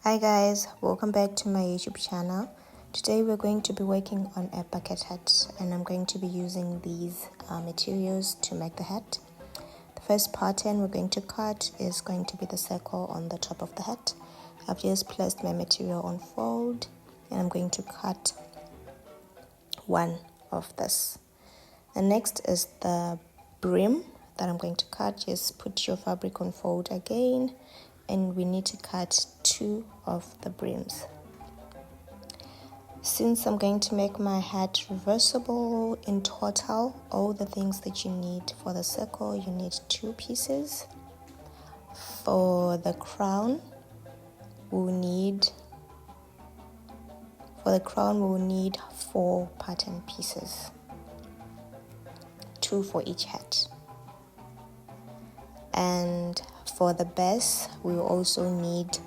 Hi guys, welcome back to my YouTube channel. Today we're going to be working on a bucket hat and I'm going to be using these materials to make the hat. The first pattern we're going to cut is going to be the circle on the top of the hat. I've just placed my material on fold and I'm going to cut one of this. The next is the brim that I'm going to cut. Just put your fabric on fold again and we need to cut two of the brims. Since I'm going to make my hat reversible, in total all the things that you need for the circle, you need 2 pieces. For the crown we'll need 4 pattern pieces, 2 for each hat. And for the base we will also need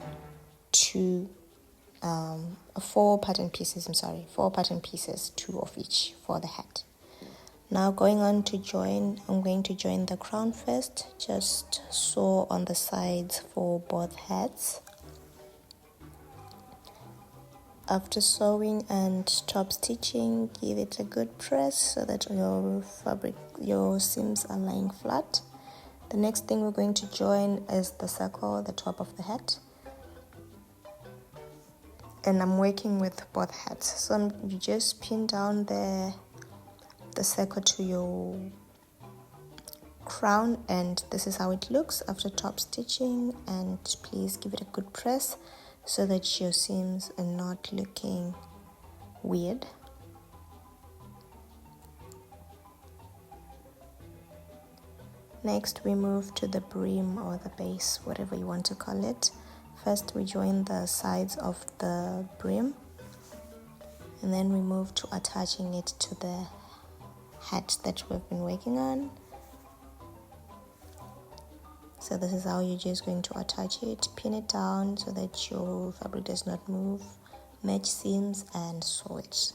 4 pattern pieces, 2 of each for the hat. Now going on to join, I'm going to join the crown first. Just sew on the sides for both hats. After sewing and top stitching, give it a good press so that your seams are lying flat. The next thing we're going to join is the circle, the top of the hat. And I'm working with both hats. So you just pin down the circle to your crown and this is how it looks after top stitching, and please give it a good press so that your seams are not looking weird. Next we move to the brim or the base, whatever you want to call it. First we join the sides of the brim and then we move to attaching it to the hat that we've been working on. So this is how you're just going to attach it. Pin it down so that your fabric does not move, match seams and sew it.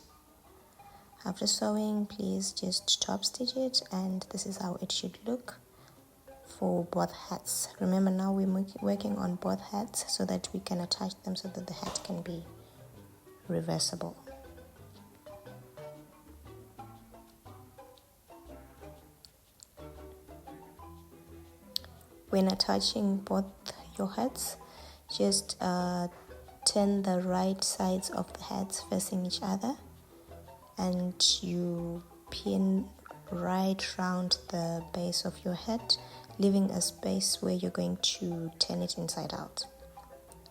After sewing, please just top stitch it and this is how it should look for both hats. Remember, now we're working on both hats so that we can attach them so that the hat can be reversible. When attaching both your hats, just turn the right sides of the hats facing each other and you pin right round the base of your hat, leaving a space where you're going to turn it inside out.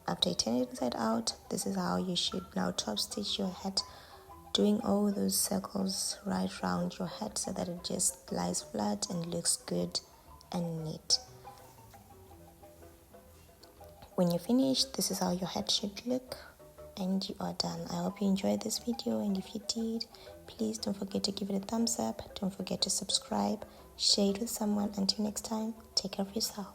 After you turn it inside out, this is how you should now top stitch your hat, doing all those circles right round your hat so that it just lies flat and looks good and neat. When you're finished, this is how your hat should look and you are done. I hope you enjoyed this video, and if you did, please don't forget to give it a thumbs up, don't forget to subscribe, share it with someone. Until next time, take care of yourself.